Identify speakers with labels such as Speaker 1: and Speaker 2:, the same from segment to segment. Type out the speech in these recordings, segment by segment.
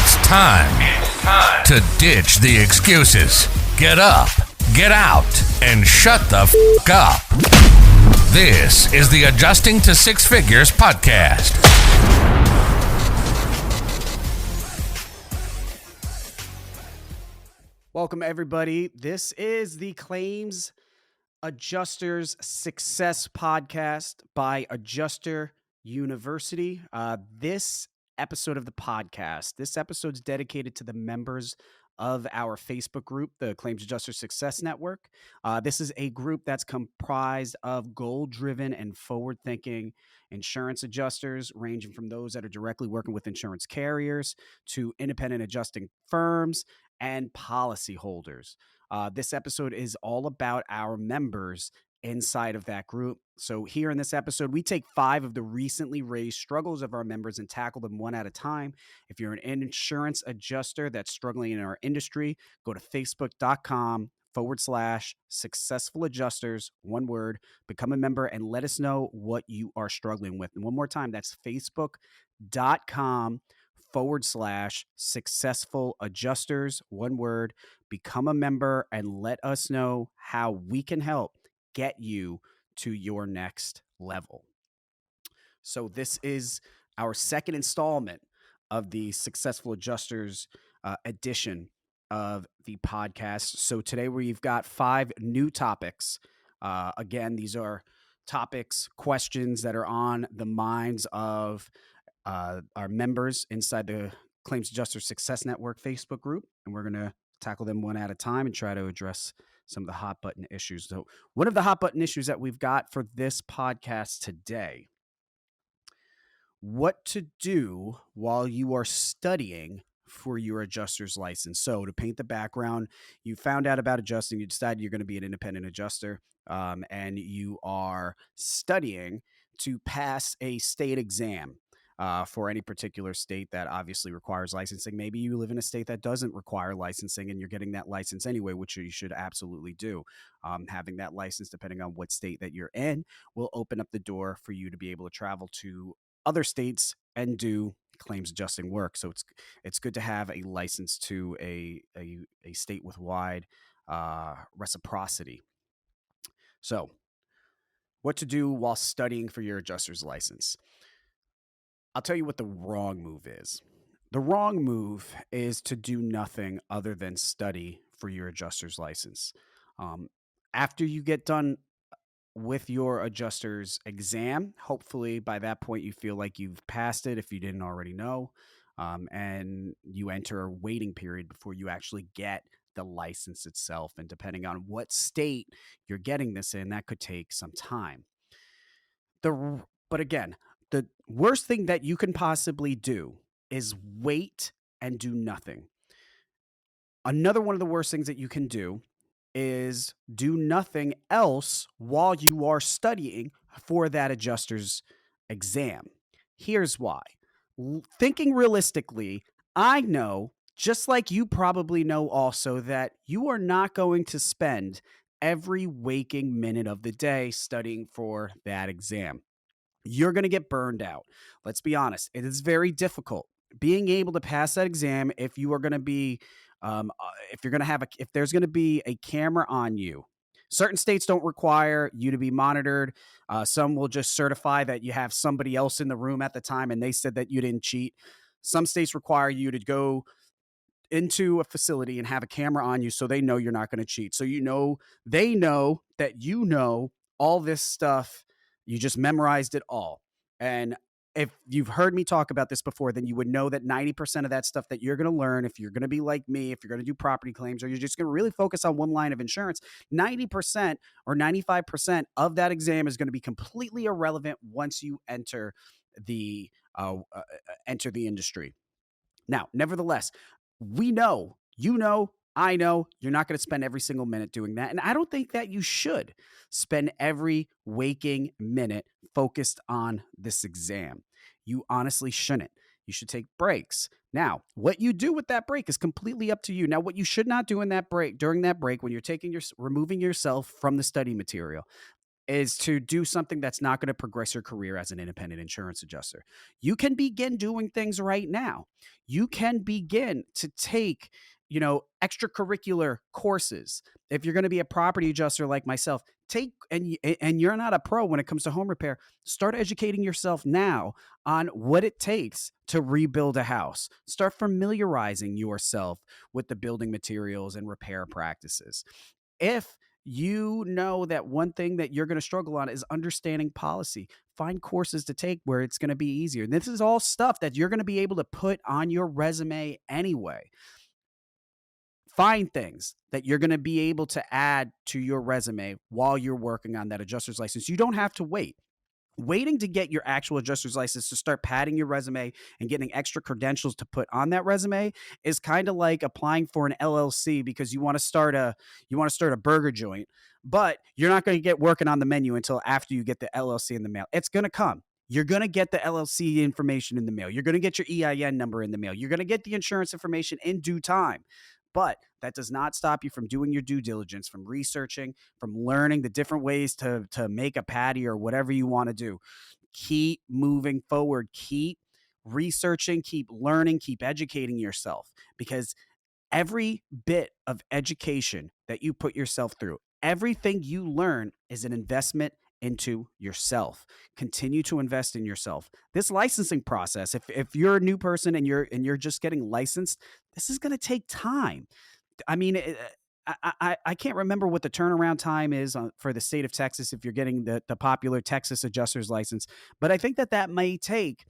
Speaker 1: It's time to ditch the excuses. Get up, get out, and shut the f*** up. This is the Adjusting to Six Figures podcast.
Speaker 2: Welcome, everybody. This is the Claims Adjusters Success Podcast by Adjuster University. This episode of the podcast, this episode is dedicated to the members of our Facebook group, the Claims Adjuster Success Network. This is a group that's comprised of goal-driven and forward-thinking insurance adjusters, ranging from those that are directly working with insurance carriers to independent adjusting firms and policyholders. This episode is all about our members inside of that group. So here in this episode, we take 5 of the recently raised struggles of our members and tackle them one at a time. If you're an insurance adjuster that's struggling in our industry, go to facebook.com/successful adjusters, one word, become a member and let us know what you are struggling with. And one more time, that's facebook.com/successful adjusters, one word, become a member and let us know how we can help get you to your next level. So this is our second installment of the Successful Adjusters edition of the podcast. So today we've got 5 new topics. Again, these are topics, questions that are on the minds of our members inside the Claims Adjuster Success Network Facebook group, and we're going to tackle them one at a time and try to address some of the hot button issues. So one of the hot button issues that we've got for this podcast today: what to do while you are studying for your adjuster's license. So to paint the background, you found out about adjusting, you decided you're going to be an independent adjuster, and you are studying to pass a state exam. For any particular state that obviously requires licensing. Maybe you live in a state that doesn't require licensing and you're getting that license anyway, which you should absolutely do. Having that license, depending on what state that you're in, will open up the door for you to be able to travel to other states and do claims adjusting work. So it's good to have a license to a state with wide reciprocity. So what to do while studying for your adjuster's license? I'll tell you what the wrong move is. The wrong move is to do nothing other than study for your adjuster's license. After you get done with your adjuster's exam, hopefully by that point you feel like you've passed it if you didn't already know, and you enter a waiting period before you actually get the license itself. And depending on what state you're getting this in, that could take some time. But again, the worst thing that you can possibly do is wait and do nothing. Another one of the worst things that you can do is do nothing else while you are studying for that adjuster's exam. Here's why. Thinking realistically, I know, just like you probably know also, that you are not going to spend every waking minute of the day studying for that exam. You're going to get burned out. Let's be honest. It is very difficult being able to pass that exam if you are going to be, if there's going to be a camera on you. Certain states don't require you to be monitored. Some will just certify that you have somebody else in the room at the time and they said that you didn't cheat. Some states require you to go into a facility and have a camera on you so they know you're not going to cheat. So they know that you know all this stuff. You just memorized it all. And if you've heard me talk about this before, then you would know that 90% of that stuff that you're going to learn, if you're going to be like me, if you're going to do property claims, or you're just going to really focus on one line of insurance, 90% or 95% of that exam is going to be completely irrelevant once you enter the industry. Now, nevertheless, we know, I know you're not going to spend every single minute doing that. And I don't think that you should spend every waking minute focused on this exam. You honestly shouldn't. You should take breaks. Now, what you do with that break is completely up to you. Now, what you should not do during that break, when you're removing yourself from the study material, is to do something that's not going to progress your career as an independent insurance adjuster. You can begin doing things right now. You can begin to take, extracurricular courses. If you're going to be a property adjuster like myself, take and you're not a pro when it comes to home repair, start educating yourself now on what it takes to rebuild a house. Start familiarizing yourself with the building materials and repair practices. If you know that one thing that you're going to struggle on is understanding policy, find courses to take where it's going to be easier. And this is all stuff that you're going to be able to put on your resume anyway. Find things that you're going to be able to add to your resume while you're working on that adjuster's license. You don't have to wait. Waiting to get your actual adjuster's license to start padding your resume and getting extra credentials to put on that resume is kind of like applying for an LLC because you want to start a burger joint, but you're not going to get working on the menu until after you get the LLC in the mail. It's going to come. You're going to get the LLC information in the mail. You're going to get your EIN number in the mail. You're going to get the insurance information in due time. But that does not stop you from doing your due diligence, from researching, from learning the different ways to make a patty or whatever you want to do. Keep moving forward. Keep researching, keep learning, keep educating yourself, because every bit of education that you put yourself through, everything you learn is an investment into yourself. Continue to invest in yourself. This licensing process, if you're a new person and you're just getting licensed, this is going to take time. I mean, I can't remember what the turnaround time is for the state of Texas if you're getting the popular Texas adjuster's license, but I think that may take,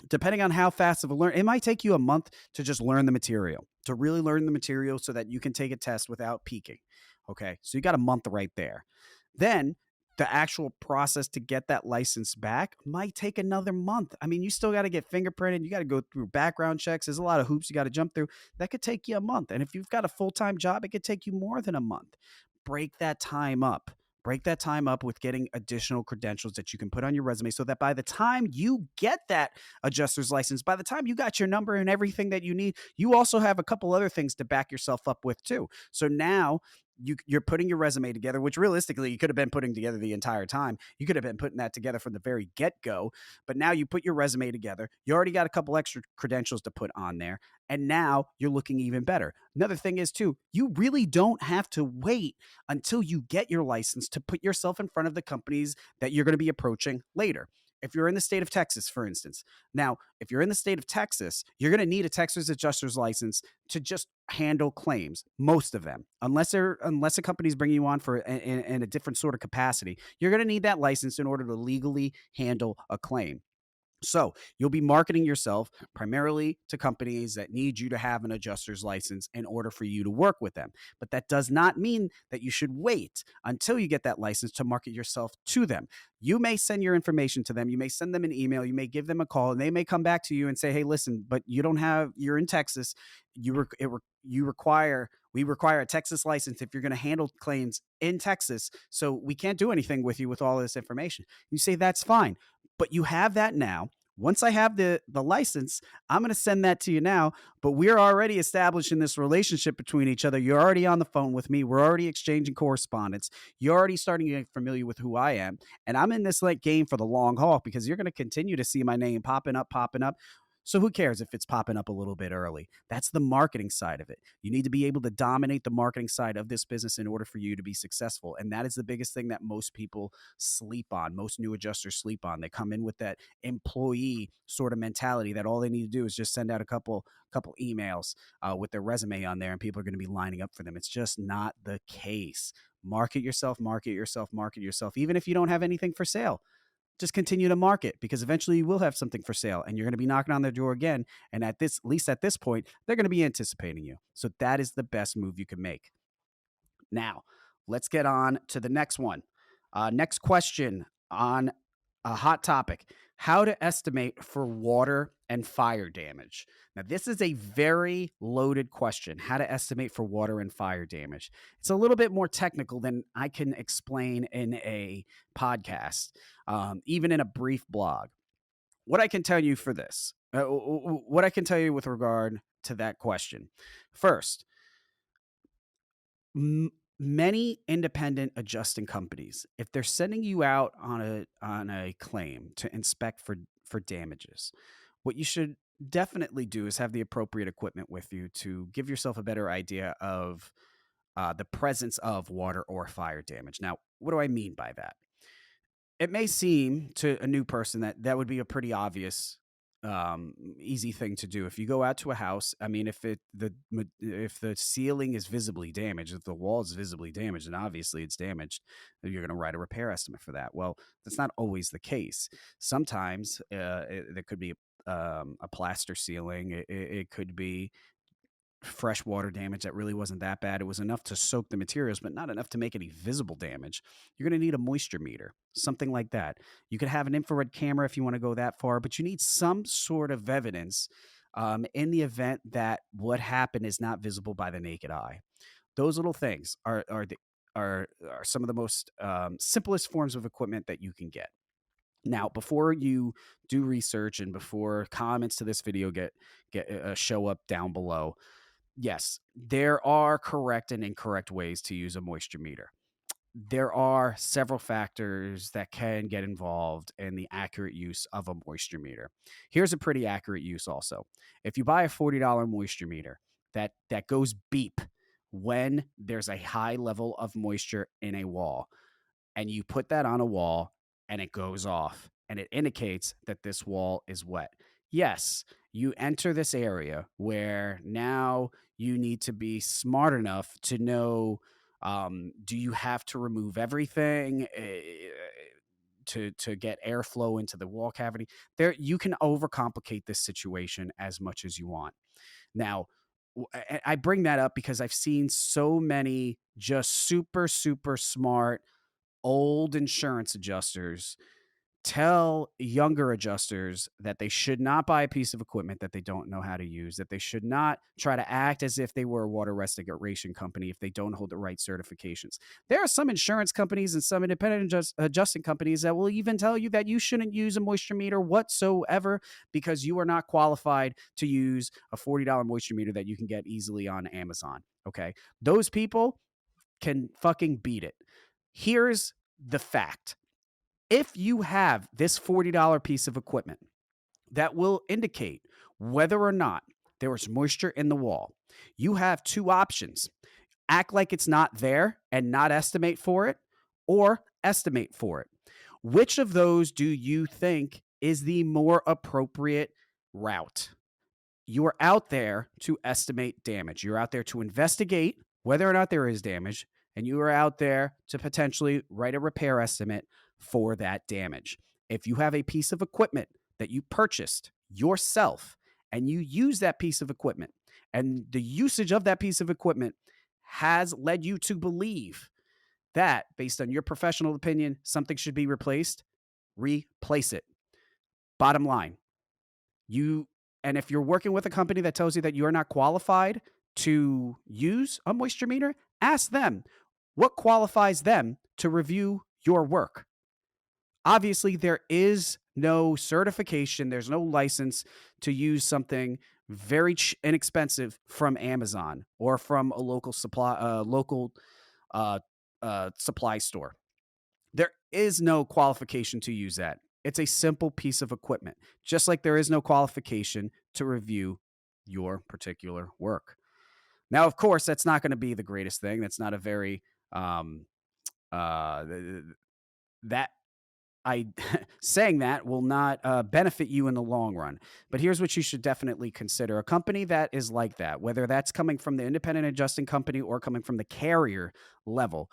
Speaker 2: depending on how fast of a learn, it might take you a month to just learn the material, to really learn the material so that you can take a test without peaking. Okay. So you got a month right there. Then the actual process to get that license back might take another month. I mean, you still got to get fingerprinted. You got to go through background checks. There's a lot of hoops you got to jump through. That could take you a month. And if you've got a full-time job, it could take you more than a month. Break that time up. Break that time up with getting additional credentials that you can put on your resume so that by the time you get that adjuster's license, by the time you got your number and everything that you need, you also have a couple other things to back yourself up with too. So now you're putting your resume together, which realistically you could have been putting together the entire time. You could have been putting that together from the very get-go, but now you put your resume together. You already got a couple extra credentials to put on there, and now you're looking even better. Another thing is too, you really don't have to wait until you get your license to put yourself in front of the companies that you're going to be approaching later. If you're in the state of Texas, for instance. Now, if you're in the state of Texas, you're going to need a Texas adjuster's license to just handle claims, most of them, unless a company's bringing you on for in a different sort of capacity. You're going to need that license in order to legally handle a claim. So you'll be marketing yourself primarily to companies that need you to have an adjuster's license in order for you to work with them. But that does not mean that you should wait until you get that license to market yourself to them. You may send your information to them. You may send them an email. You may give them a call, and they may come back to you and say, "Hey, listen, but you're in Texas. We require a Texas license if you're going to handle claims in Texas. So we can't do anything with you with all this information." You say, "That's fine. But you have that now. Once I have the license, I'm going to send that to you now. But we're already establishing this relationship between each other. You're already on the phone with me. We're already exchanging correspondence. You're already starting to get familiar with who I am. And I'm in this game for the long haul because you're going to continue to see my name popping up. So who cares if it's popping up a little bit early? That's the marketing side of it. You need to be able to dominate the marketing side of this business in order for you to be successful. And that is the biggest thing that most people sleep on. Most new adjusters sleep on. They come in with that employee sort of mentality that all they need to do is just send out a couple emails with their resume on there and people are going to be lining up for them. It's just not the case. Market yourself, market yourself, market yourself. Even if you don't have anything for sale, just continue to market, because eventually you will have something for sale and you're going to be knocking on their door again. And at least at this point, they're going to be anticipating you. So that is the best move you can make. Now, let's get on to the next one. Next question on a hot topic: how to estimate for water and fire damage. Now, this is a very loaded question, how to estimate for water and fire damage. It's a little bit more technical than I can explain in a podcast, even in a brief blog. What I can tell you for this, what I can tell you with regard to that question. First, many independent adjusting companies, if they're sending you out on a claim to inspect for damages, what you should definitely do is have the appropriate equipment with you to give yourself a better idea of the presence of water or fire damage. Now, what do I mean by that? It may seem to a new person that that would be a pretty obvious, easy thing to do. If you go out to a house, I mean, if the ceiling is visibly damaged, if the wall is visibly damaged, and obviously it's damaged, then you're going to write a repair estimate for that. Well, that's not always the case. Sometimes there could be a plaster ceiling. It could be freshwater damage that really wasn't that bad. It was enough to soak the materials, but not enough to make any visible damage. You're going to need a moisture meter, something like that. You could have an infrared camera if you want to go that far, but you need some sort of evidence in the event that what happened is not visible by the naked eye. Those little things are some of the most simplest forms of equipment that you can get. Now, before you do research and before comments to this video show up down below, yes, there are correct and incorrect ways to use a moisture meter. There are several factors that can get involved in the accurate use of a moisture meter. Here's a pretty accurate use also. If you buy a $40 moisture meter that goes beep when there's a high level of moisture in a wall, and you put that on a wall and it goes off and it indicates that this wall is wet. Yes, you enter this area where now you need to be smart enough to know, do you have to remove everything to get airflow into the wall cavity? There, you can overcomplicate this situation as much as you want. Now, I bring that up because I've seen so many just super, super smart old insurance adjusters tell younger adjusters that they should not buy a piece of equipment that they don't know how to use, that they should not try to act as if they were a water restoration company if they don't hold the right certifications. There are some insurance companies and some independent adjusting companies that will even tell you that you shouldn't use a moisture meter whatsoever because you are not qualified to use a $40 moisture meter that you can get easily on Amazon. Okay. Those people can fucking beat it. Here's the fact. If you have this $40 piece of equipment that will indicate whether or not there is moisture in the wall, you have two options. Act like it's not there and not estimate for it, or estimate for it. Which of those do you think is the more appropriate route? You are out there to estimate damage. You're out there to investigate whether or not there is damage, and you are out there to potentially write a repair estimate for that damage. If you have a piece of equipment that you purchased yourself and you use that piece of equipment, and the usage of that piece of equipment has led you to believe that, based on your professional opinion, something should be replaced, replace it. Bottom line, and if you're working with a company that tells you that you're not qualified to use a moisture meter, ask them what qualifies them to review your work. Obviously, there is no certification, there's no license to use something very inexpensive from Amazon or from a local supply store. There is no qualification to use that. It's a simple piece of equipment, just like there is no qualification to review your particular work. Now, of course, that's not going to be the greatest thing. That's not a very that I saying that will not benefit you in the long run. But here's what you should definitely consider. A company that is like that, whether that's coming from the independent adjusting company or coming from the carrier level,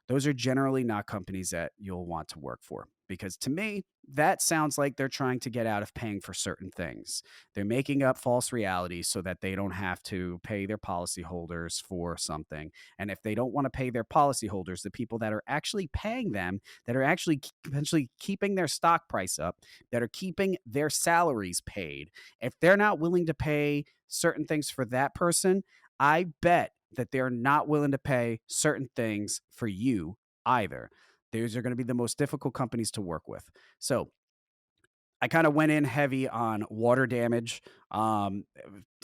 Speaker 2: those are generally not companies that you'll want to work for. Because to me, that sounds like they're trying to get out of paying for certain things. They're making up false realities so that they don't have to pay their policyholders for something. And if they don't want to pay their policyholders, the people that are actually paying them, that are actually potentially keeping their stock price up, that are keeping their salaries paid, if they're not willing to pay certain things for that person, I bet that they're not willing to pay certain things for you either. Those are going to be the most difficult companies to work with. So I kind of went in heavy on water damage. Um,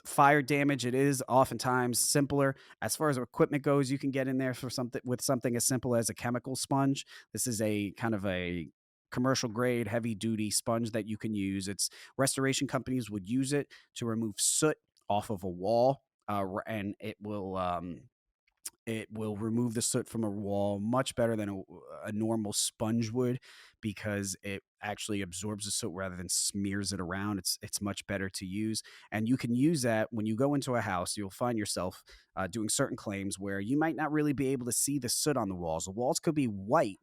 Speaker 2: Fire damage, it is oftentimes simpler. As far as equipment goes, you can get in there for something with something as simple as a chemical sponge. This is a kind of a commercial grade heavy duty sponge that you can use. It's restoration companies would use it to remove soot off of a wall, and it will remove the soot from a wall much better than a normal sponge would, because it actually absorbs the soot rather than smears it around. It's much better to use, and you can use that when you go into a house. You'll find yourself doing certain claims where you might not really be able to see the soot on the walls. The walls could be white,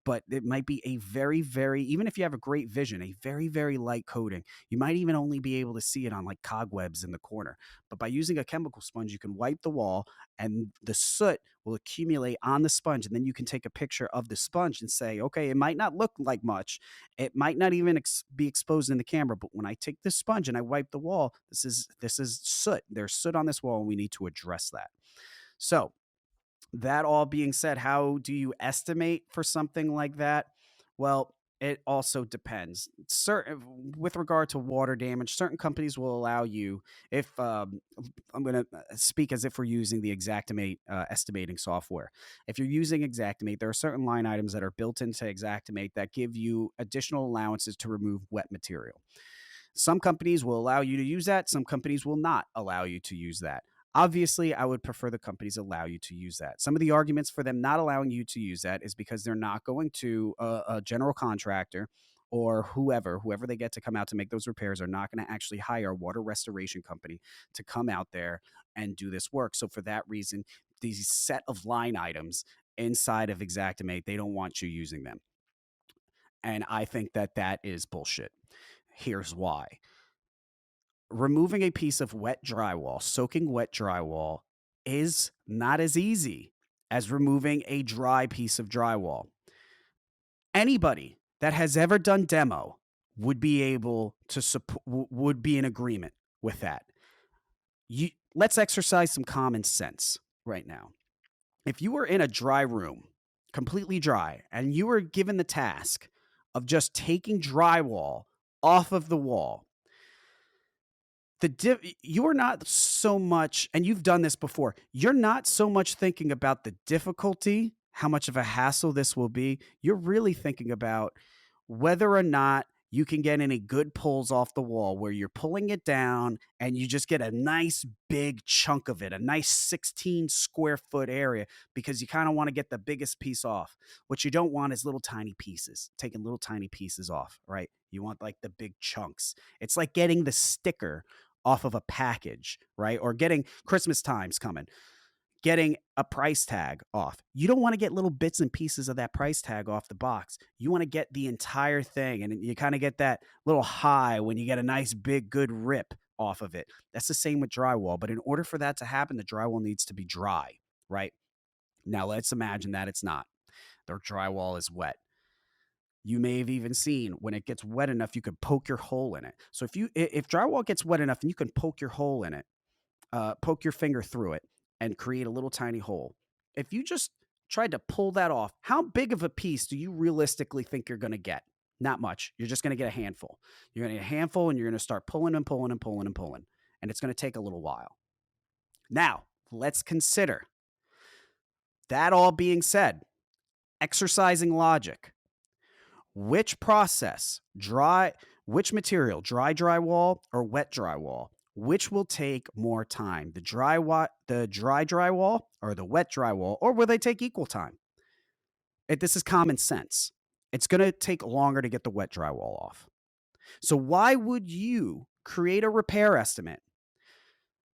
Speaker 2: but it might be a very, very, even if you have a great vision, a very, very light coating. You might even only be able to see it on like cobwebs in the corner. But by using a chemical sponge, you can wipe the wall and the soot will accumulate on the sponge. And then you can take a picture of the sponge and say, okay, it might not look like much. It might not even be exposed in the camera. But when I take this sponge and I wipe the wall, this is soot. There's soot on this wall, and we need to address that. So, that all being said, how do you estimate for something like that? Well, it also depends. Certain with regard to water damage, certain companies will allow you, if I'm going to speak as if we're using the Exactimate estimating software. If you're using Exactimate, there are certain line items that are built into Exactimate that give you additional allowances to remove wet material. Some companies will allow you to use that. Some companies will not allow you to use that. Obviously, I would prefer the companies allow you to use that. Some of the arguments for them not allowing you to use that is because they're not going to a general contractor or whoever they get to come out to make those repairs are not going to actually hire a water restoration company to come out there and do this work. So for that reason, these set of line items inside of Exactimate, they don't want you using them. And I think that that is bullshit. Here's why. Removing a piece of wet drywall, soaking wet drywall, is not as easy as removing a dry piece of drywall. Anybody that has ever done demo would be able to would be in agreement with that. Let's exercise some common sense right now. If you were in a dry room, completely dry, and you were given the task of just taking drywall off of the wall, you are not so much, and you've done this before, you're not so much thinking about the difficulty, how much of a hassle this will be. You're really thinking about whether or not you can get any good pulls off the wall where you're pulling it down and you just get a nice big chunk of it, a nice 16 square foot area, because you kind of want to get the biggest piece off. What you don't want is little tiny pieces, taking little tiny pieces off, right? You want like the big chunks. It's like getting the sticker off of a package, right? Or getting Christmas times coming, getting a price tag off. You don't want to get little bits and pieces of that price tag off the box. You want to get the entire thing. And you kind of get that little high when you get a nice big good rip off of it. That's the same with drywall. But in order for that to happen, the drywall needs to be dry, right? Now let's imagine that it's not. The drywall is wet. You may have even seen when it gets wet enough, you could poke your hole in it. So if drywall gets wet enough and you can poke your hole in it, poke your finger through it and create a little tiny hole. If you just tried to pull that off, how big of a piece do you realistically think you're going to get? Not much. You're just going to get a handful. You're going to get a handful and you're going to start pulling and pulling and pulling and pulling. And it's going to take a little while. Now, let's consider that all being said, exercising logic. Which material, dry drywall or wet drywall, which will take more time, the dry drywall or the wet drywall, or will they take equal time? This is common sense. It's going to take longer to get the wet drywall off. So why would you create a repair estimate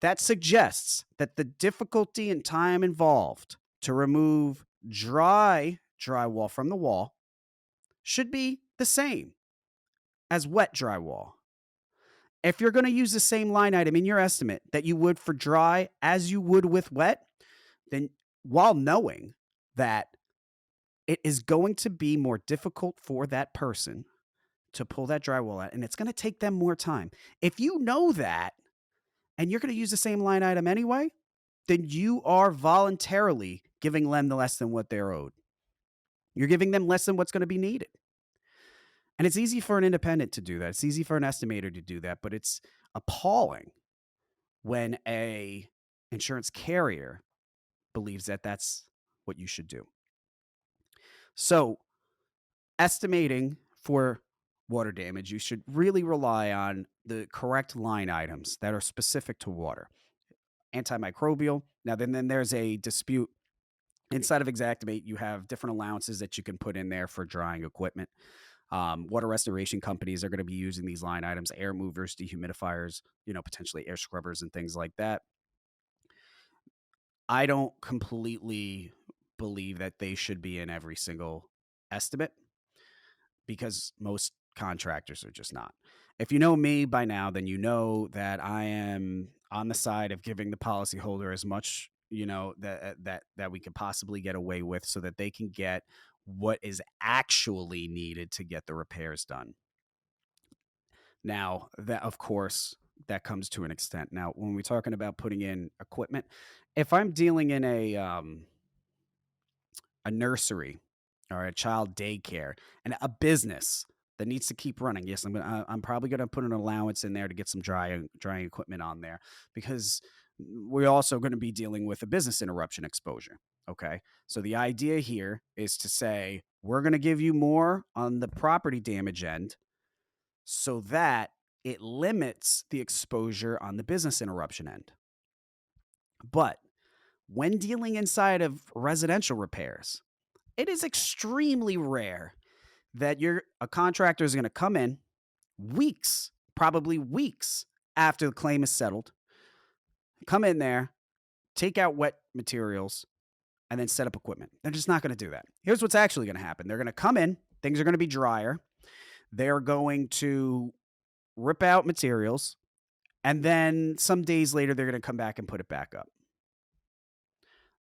Speaker 2: that suggests that the difficulty and time involved to remove dry drywall from the wall should be the same as wet drywall? If you're going to use the same line item in your estimate that you would for dry as you would with wet, then while knowing that it is going to be more difficult for that person to pull that drywall out and it's going to take them more time. If you know that and you're going to use the same line item anyway, then you are voluntarily giving them less than what they're owed. You're giving them less than what's going to be needed. And it's easy for an independent to do that. It's easy for an estimator to do that, but it's appalling when a insurance carrier believes that that's what you should do. So, estimating for water damage, you should really rely on the correct line items that are specific to water. Antimicrobial. Now, then there's a dispute. Inside of Xactimate, you have different allowances that you can put in there for drying equipment. Water restoration companies are going to be using these line items: air movers, dehumidifiers, potentially air scrubbers and things like that. I don't completely believe that they should be in every single estimate because most contractors are just not. If you know me by now, then you know that I am on the side of giving the policyholder as much, that we could possibly get away with so that they can get what is actually needed to get the repairs done. Now, that of course, that comes to an extent. Now, when we're talking about putting in equipment, if I'm dealing in a nursery or a child daycare and a business that needs to keep running, yes, I'm probably gonna put an allowance in there to get some drying equipment on there because we're also going to be dealing with a business interruption exposure. Okay, so the idea here is to say we're going to give you more on the property damage end so that it limits the exposure on the business interruption end. But when dealing inside of residential repairs, it is extremely rare that a contractor is going to come in weeks, probably weeks after the claim is settled, come in there, take out wet materials, and then set up equipment. They're just not going to do that. Here's what's actually going to happen. They're going to come in, things are going to be drier. They're going to rip out materials, and then some days later, they're going to come back and put it back up.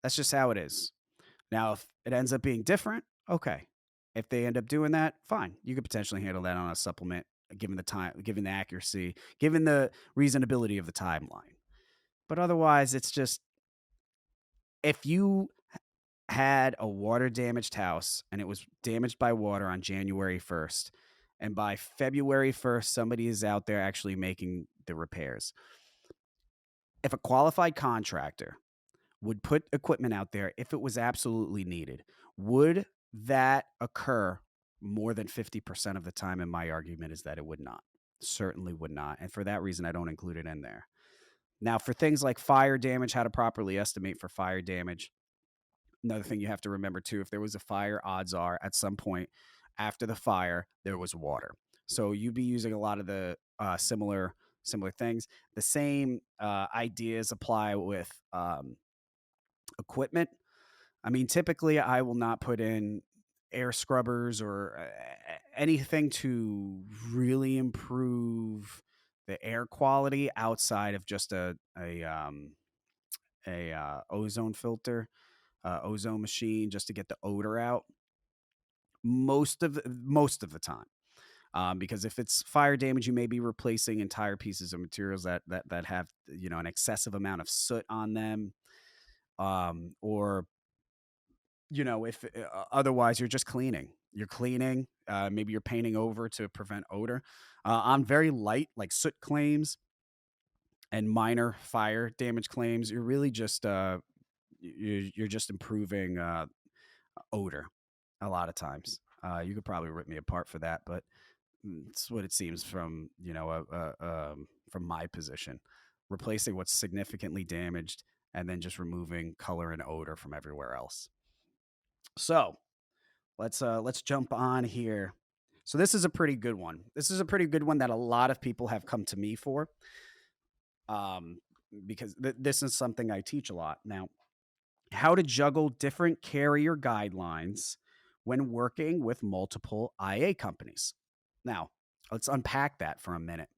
Speaker 2: That's just how it is. Now, if it ends up being different, okay. If they end up doing that, fine. You could potentially handle that on a supplement, given the time, given the accuracy, given the reasonability of the timeline. But otherwise, it's just, if you had a water damaged house and it was damaged by water on January 1st, and by February 1st, somebody is out there actually making the repairs. If a qualified contractor would put equipment out there if it was absolutely needed, would that occur more than 50% of the time? And my argument is that it would not. Certainly would not. And for that reason, I don't include it in there. Now, for things like fire damage, how to properly estimate for fire damage. Another thing you have to remember too, if there was a fire, odds are at some point after the fire, there was water. So you'd be using a lot of the similar things. The same ideas apply with equipment. I mean, typically I will not put in air scrubbers or anything to really improve the air quality outside of just a ozone filter, ozone machine, just to get the odor out. Most of the time, because if it's fire damage, you may be replacing entire pieces of materials that have an excessive amount of soot on them, or if otherwise you're just cleaning. You're cleaning. Maybe you're painting over to prevent odor. On very light, like soot claims and minor fire damage claims, you're really just you're just improving odor a lot of times. You could probably rip me apart for that, but it's what it seems from from my position. Replacing what's significantly damaged and then just removing color and odor from everywhere else. So let's jump on here. So this is a pretty good one. This is a pretty good one that a lot of people have come to me for, because this is something I teach a lot now. How to juggle different carrier guidelines when working with multiple IA companies. Now, let's unpack that for a minute.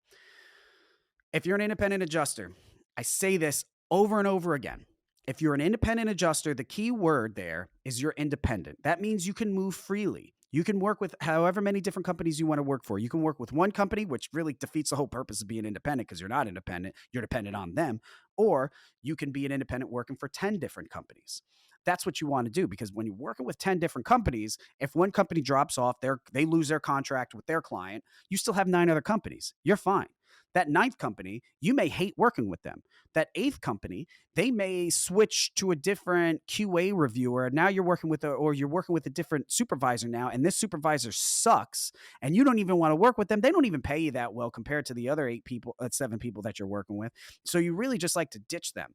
Speaker 2: If you're an independent adjuster, I say this over and over again. If you're an independent adjuster, the key word there is you're independent. That means you can move freely. You can work with however many different companies you want to work for. You can work with one company, which really defeats the whole purpose of being independent because you're not independent. You're dependent on them. Or you can be an independent working for 10 different companies. That's what you want to do, because when you're working with 10 different companies, if one company drops off, they lose their contract with their client, you still have 9 other companies. You're fine. That ninth company, you may hate working with them. That eighth company, they may switch to a different QA reviewer. Now you're working with a different supervisor now, and this supervisor sucks, and you don't even want to work with them. They don't even pay you that well compared to the other 7 people that you're working with. So you really just like to ditch them.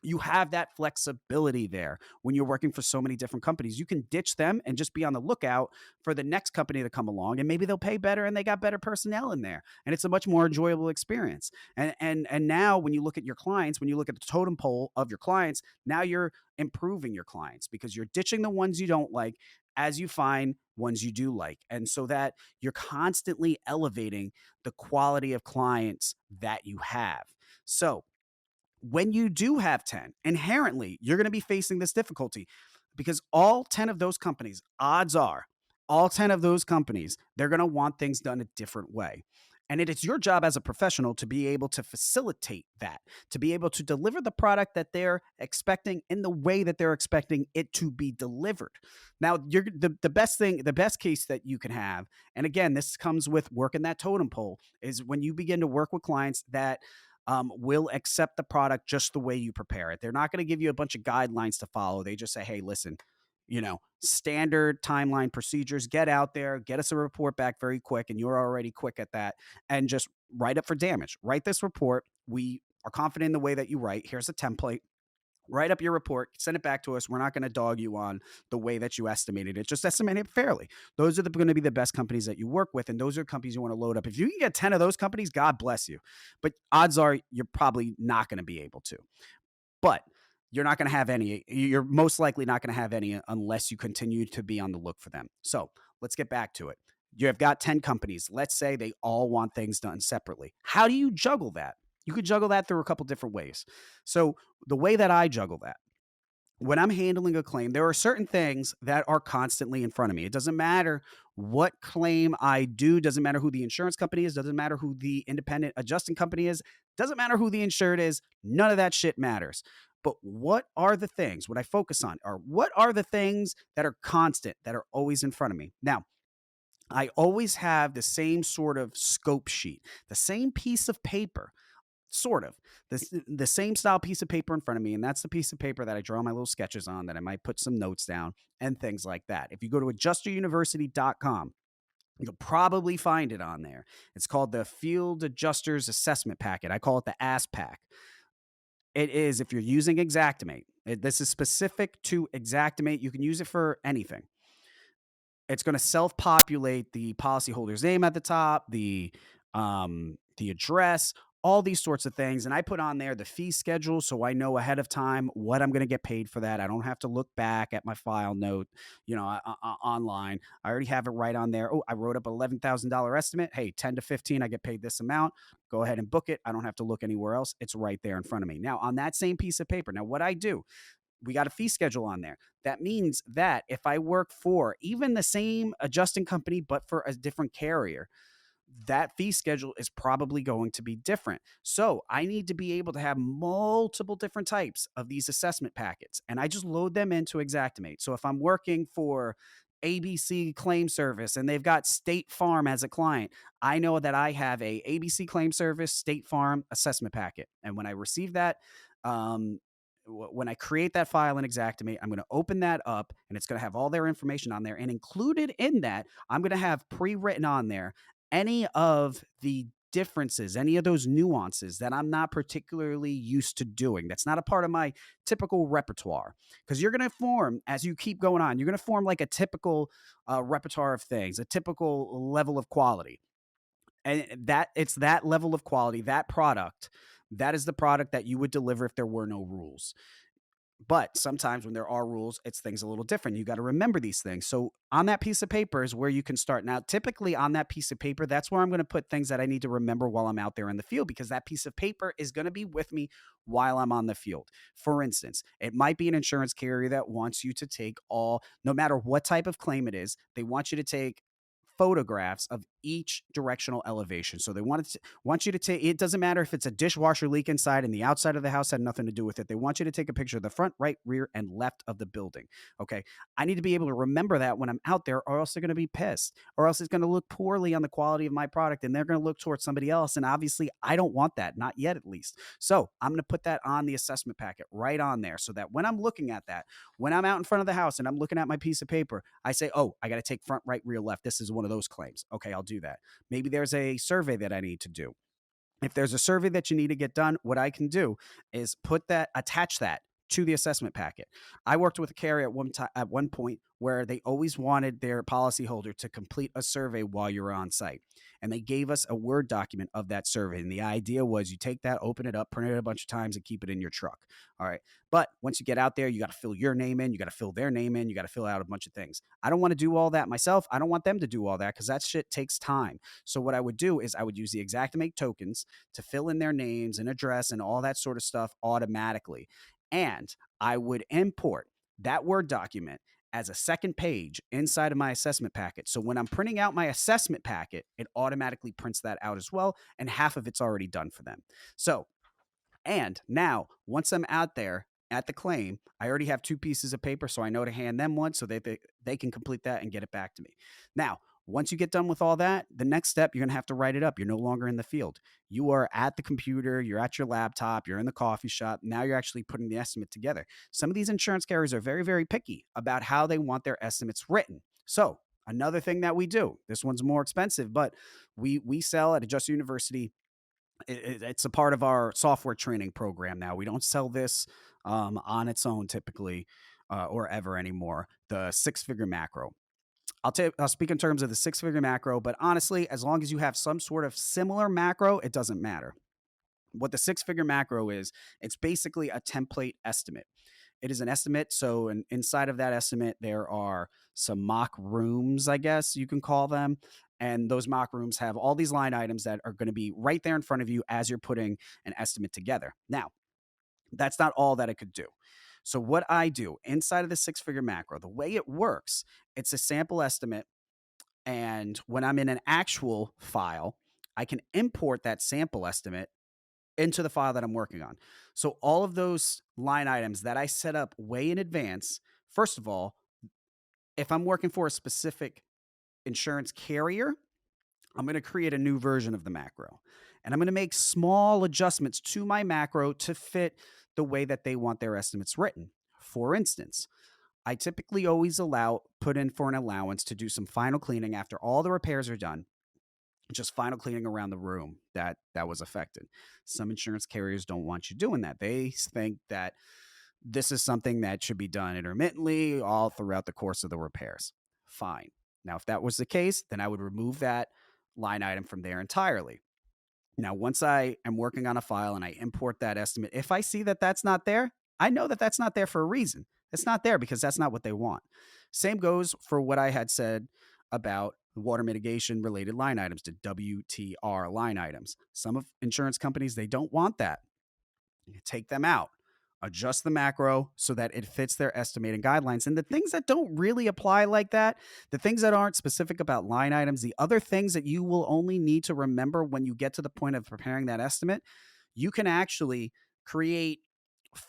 Speaker 2: You have that flexibility there when you're working for so many different companies. You can ditch them and just be on the lookout for the next company to come along, and maybe they'll pay better and they got better personnel in there, and it's a much more enjoyable experience. And now when you look at your clients, when you look at the totem pole of your clients, now you're improving your clients because you're ditching the ones you don't like as you find ones you do like. And so that you're constantly elevating the quality of clients that you have. So when you do have 10, inherently, you're going to be facing this difficulty because all 10 of those companies, odds are, all 10 of those companies, they're going to want things done a different way. And it is your job as a professional to be able to facilitate that, to be able to deliver the product that they're expecting in the way that they're expecting it to be delivered. Now, the best case that you can have, and again, this comes with working that totem pole, is when you begin to work with clients that will accept the product just the way you prepare it. They're not going to give you a bunch of guidelines to follow. They just say, hey, listen, standard timeline procedures, get out there, get us a report back very quick. And you're already quick at that. And just write up for damage. Write this report. We are confident in the way that you write. Here's a template. Write up your report, send it back to us. We're not going to dog you on the way that you estimated it. Just estimate it fairly. Those are going to be the best companies that you work with, and those are companies you want to load up. If you can get 10 of those companies, God bless you. But odds are you're probably not going to be able to. But you're not going to have any. You're most likely not going to have any unless you continue to be on the look for them. So let's get back to it. You have got 10 companies. Let's say they all want things done separately. How do you juggle that? You could juggle that through a couple different ways. So the way that I juggle that, when I'm handling a claim, there are certain things that are constantly in front of me. It doesn't matter what claim I do, doesn't matter who the insurance company is, doesn't matter who the independent adjusting company is, doesn't matter who the insured is, none of that shit matters. But what are the things, what I focus on, or what are the things that are constant, that are always in front of me? Now, I always have the same sort of scope sheet, the same piece of paper, sort of the same style piece of paper in front of me. And that's the piece of paper that I draw my little sketches on, that I might put some notes down and things like that. If you go to adjusteruniversity.com, you'll probably find it on there. It's called the Field Adjusters Assessment Packet. I call it the ASS Pack. It is, if you're using Xactimate, this is specific to Xactimate. You can use it for anything. It's going to self-populate the policyholder's name at the top, the address, all these sorts of things. And I put on there the fee schedule so I know ahead of time what I'm going to get paid for that. I don't have to look back at my file note, online. I already have it right on there. Oh, I wrote up $11,000 estimate. Hey, 10 to 15, I get paid this amount. Go ahead and book it. I don't have to look anywhere else. It's right there in front of me. Now, on that same piece of paper, now what I do, we got a fee schedule on there. That means that if I work for even the same adjusting company, but for a different carrier, that fee schedule is probably going to be different. So I need to be able to have multiple different types of these assessment packets, and I just load them into Xactimate. So if I'm working for ABC Claim Service and they've got State Farm as a client, I know that I have a ABC Claim Service State Farm assessment packet. And when I receive that, when I create that file in Xactimate, I'm going to open that up, and it's going to have all their information on there. And included in that, I'm going to have pre-written on there any of the differences, any of those nuances that I'm not particularly used to doing. That's not a part of my typical repertoire, because you're going to form, as you keep going on, you're going to form like a typical repertoire of things, a typical level of quality. And that it's that level of quality, that product, that is the product that you would deliver if there were no rules. But sometimes when there are rules, it's things a little different. You got to remember these things. So on that piece of paper is where you can start. Now, typically on that piece of paper, that's where I'm going to put things that I need to remember while I'm out there in the field, because that piece of paper is going to be with me while I'm on the field. For instance, it might be an insurance carrier that wants you to take no matter what type of claim it is, they want you to take photographs of each directional elevation. So they want you to take, it doesn't matter if it's a dishwasher leak inside and the outside of the house had nothing to do with it. They want you to take a picture of the front, right, rear, and left of the building. Okay. I need to be able to remember that when I'm out there, or else they're going to be pissed, or else it's going to look poorly on the quality of my product and they're going to look towards somebody else. And obviously, I don't want that, not yet at least. So I'm going to put that on the assessment packet right on there so that when I'm looking at that, when I'm out in front of the house and I'm looking at my piece of paper, I say, oh, I got to take front, right, rear, left. This is one of those claims. Okay, I'll do that. Maybe there's a survey that I need to do. If there's a survey that you need to get done, what I can do is attach that to the assessment packet. I worked with a carrier at one point where they always wanted their policyholder to complete a survey while you're on site. And they gave us a Word document of that survey. And the idea was you take that, open it up, print it a bunch of times, and keep it in your truck. All right. But once you get out there, you got to fill your name in, you got to fill their name in, you got to fill out a bunch of things. I don't want to do all that myself. I don't want them to do all that because that shit takes time. So what I would do is I would use the Xactimate tokens to fill in their names and address and all that sort of stuff automatically. And I would import that Word document as a second page inside of my assessment packet. So when I'm printing out my assessment packet, it automatically prints that out as well. And half of it's already done for them. So, and now once I'm out there at the claim, I already have 2 pieces of paper. So I know to hand them one so they can complete that and get it back to me. Now, once you get done with all that, the next step, you're going to have to write it up. You're no longer in the field. You are at the computer, you're at your laptop, you're in the coffee shop. Now you're actually putting the estimate together. Some of these insurance carriers are very, very picky about how they want their estimates written. So another thing that we do, this one's more expensive, but we sell at Adjuster University. It's a part of our software training program now. We don't sell this on its own typically or ever anymore. The 6-figure macro. I'll speak in terms of the 6-figure macro, but honestly, as long as you have some sort of similar macro, it doesn't matter. What the 6-figure macro is, it's basically a template estimate. It is an estimate. So inside of that estimate, there are some mock rooms, I guess you can call them. And those mock rooms have all these line items that are going to be right there in front of you as you're putting an estimate together. Now, that's not all that it could do. So what I do inside of the 6-figure macro, the way it works, it's a sample estimate. And when I'm in an actual file, I can import that sample estimate into the file that I'm working on. So all of those line items that I set up way in advance, first of all, if I'm working for a specific insurance carrier, I'm going to create a new version of the macro. And I'm going to make small adjustments to my macro to fit the way that they want their estimates written. For instance, I typically always put in for an allowance to do some final cleaning after all the repairs are done, just final cleaning around the room that was affected. Some insurance carriers don't want you doing that. They think that this is something that should be done intermittently all throughout the course of the repairs. Fine. Now, if that was the case, then I would remove that line item from there entirely. Now, once I am working on a file and I import that estimate, if I see that that's not there, I know that that's not there for a reason. It's not there because that's not what they want. Same goes for what I had said about water mitigation related line items, to WTR line items. Some of insurance companies, they don't want that. You take them out, adjust the macro so that it fits their estimating guidelines. And the things that don't really apply like that, the things that aren't specific about line items, the other things that you will only need to remember when you get to the point of preparing that estimate, you can actually create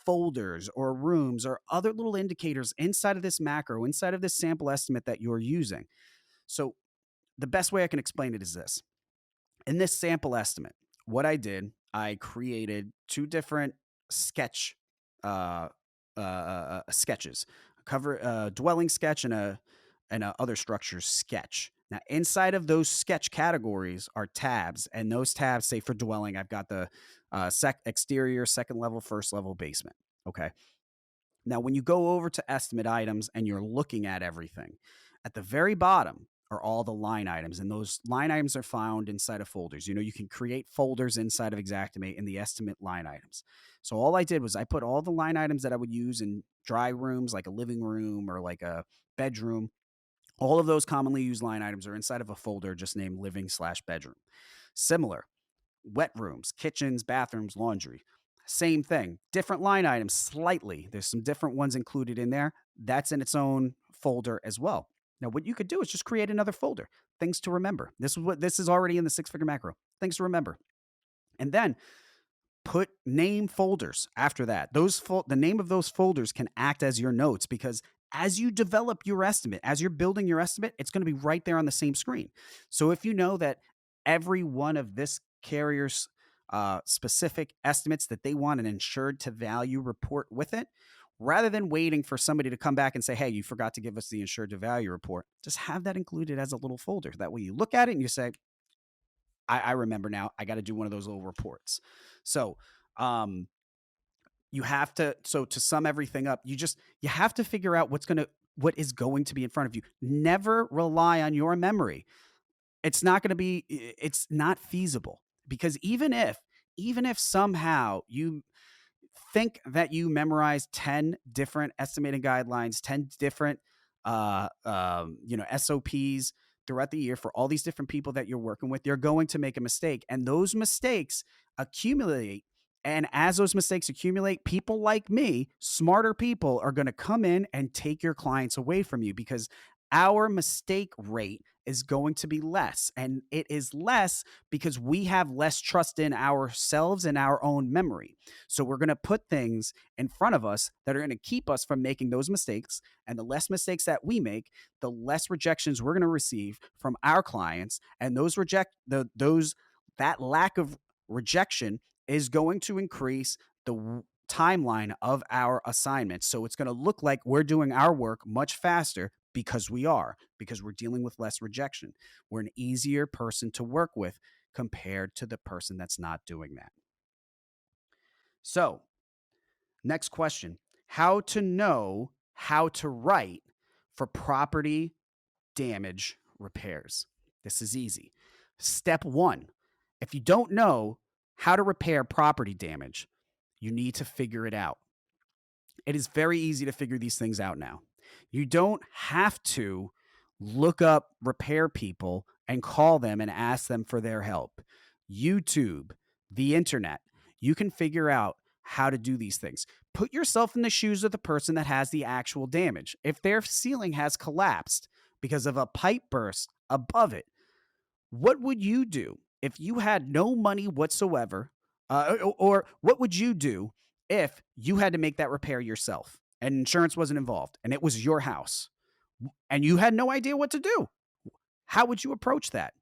Speaker 2: folders or rooms or other little indicators inside of this macro, inside of this sample estimate that you're using. So the best way I can explain it is this. In this sample estimate, what I did, I created 2 different sketches, dwelling sketch and a other structure sketch. Now, inside of those sketch categories are tabs, and those tabs say for dwelling, I've got the exterior, second level, first level, basement. Okay. Now, when you go over to estimate items and you're looking at everything, at the very bottom are all the line items, and those line items are found inside of folders. You can create folders inside of Xactimate in the estimate line items. So all I did was I put all the line items that I would use in dry rooms, like a living room or like a bedroom. All of those commonly used line items are inside of a folder just named living/bedroom. Similar, wet rooms, kitchens, bathrooms, laundry. Same thing, different line items slightly. There's some different ones included in there. That's in its own folder as well. Now, what you could do is just create another folder, things to remember. This is already in the six figure macro, things to remember. And then put name folders after that. The name of those folders can act as your notes, because as you develop your estimate, as you're building your estimate, it's going to be right there on the same screen. So if you know that every one of this carrier's specific estimates that they want an insured to value report with it, rather than waiting for somebody to come back and say, hey, you forgot to give us the insured to value report, just have that included as a little folder. That way you look at it and you say, I remember now, I got to do one of those little reports. So you have to, to sum everything up, you have to figure out what is going to be in front of you. Never rely on your memory. It's not feasible, because even if somehow you think that you memorized 10 different estimating guidelines, 10 different SOPs throughout the year for all these different people that you're working with, you're going to make a mistake, and those mistakes accumulate. And as those mistakes accumulate, people like me, smarter people, are going to come in and take your clients away from you, because our mistake rate is going to be less. And it is less because we have less trust in ourselves and our own memory. So we're going to put things in front of us that are going to keep us from making those mistakes. And the less mistakes that we make, the less rejections we're going to receive from our clients. And that lack of rejection is going to increase the timeline of our assignments. So it's going to look like we're doing our work much faster, because we're dealing with less rejection. We're an easier person to work with compared to the person that's not doing that. So, next question: how to know how to write for property damage repairs. This is easy. Step 1: if you don't know how to repair property damage, you need to figure it out. It is very easy to figure these things out now. You don't have to look up repair people and call them and ask them for their help. YouTube, the internet, you can figure out how to do these things. Put yourself in the shoes of the person that has the actual damage. If their ceiling has collapsed because of a pipe burst above it, what would you do if you had no money whatsoever? Or what would you do if you had to make that repair yourself and insurance wasn't involved and it was your house and you had no idea what to do? How would you approach that?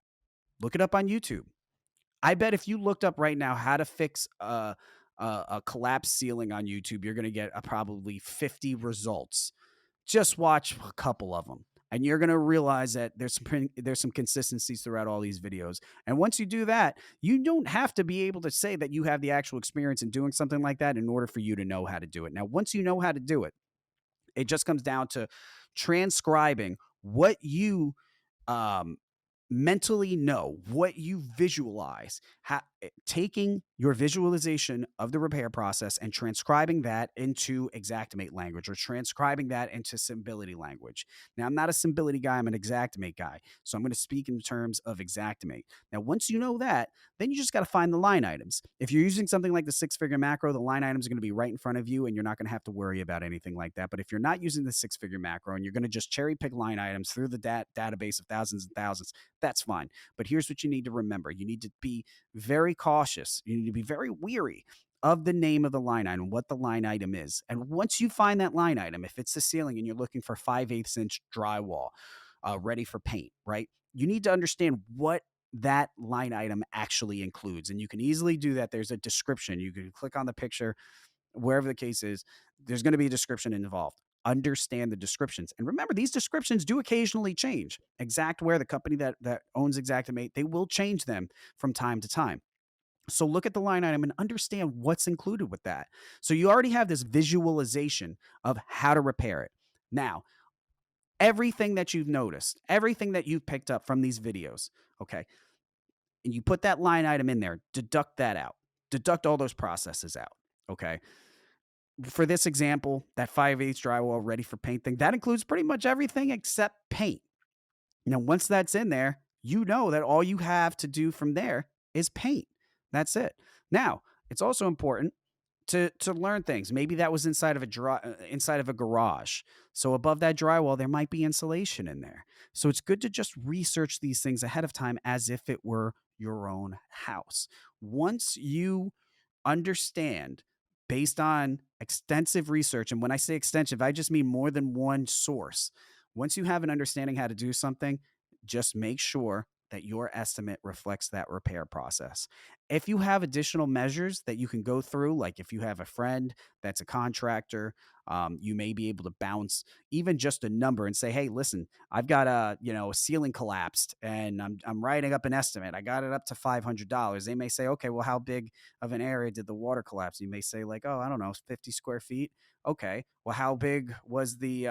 Speaker 2: Look it up on YouTube. I bet if you looked up right now how to fix a collapsed ceiling on YouTube, you're going to get probably 50 results. Just watch a couple of them, and you're going to realize that there's some consistencies throughout all these videos. And once you do that, you don't have to be able to say that you have the actual experience in doing something like that in order for you to know how to do it. Now, once you know how to do it, it just comes down to transcribing what you mentally know, what you visualize, taking your visualization of the repair process and transcribing that into Xactimate language, or transcribing that into Symbility language. Now, I'm not a Symbility guy, I'm an Xactimate guy, so I'm going to speak in terms of Xactimate. Now, once you know that, then you just got to find the line items. If you're using something like the six-figure macro, the line items are going to be right in front of you, and you're not going to have to worry about anything like that. But if you're not using the six-figure macro and you're going to just cherry pick line items through the database of thousands and thousands, that's fine. But here's what you need to remember. You need to be very cautious. You need to be very weary of the name of the line item, what the line item is. And once you find that line item, if it's the ceiling and you're looking for 5/8 inch drywall ready for paint, right? You need to understand what that line item actually includes. And you can easily do that. There's a description. You can click on the picture, wherever the case is, there's going to be a description involved. Understand the descriptions. And remember, these descriptions do occasionally change. Xactware, the company that owns Xactimate, they will change them from time to time. So look at the line item and understand what's included with that. So you already have this visualization of how to repair it. Now, everything that you've noticed, everything that you've picked up from these videos, okay, and you put that line item in there, deduct that out. Deduct all those processes out, okay? For this example, that 5/8 drywall ready for paint thing, that includes pretty much everything except paint. Now, once that's in there, you know that all you have to do from there is paint. That's it. Now, it's also important to learn things. Maybe that was inside of a garage. So above that drywall, there might be insulation in there. So it's good to just research these things ahead of time as if it were your own house. Once you understand based on extensive research, and when I say extensive, I just mean more than one source. Once you have an understanding how to do something, just make sure that your estimate reflects that repair process. If you have additional measures that you can go through, like if you have a friend that's a contractor, you may be able to bounce even just a number and say, "Hey, listen, I've got a ceiling collapsed, and I'm writing up an estimate. I got it up to $500." They may say, "Okay, well, how big of an area did the water collapse?" You may say, like, "Oh, I don't know, 50 square feet." Okay, well, how big was the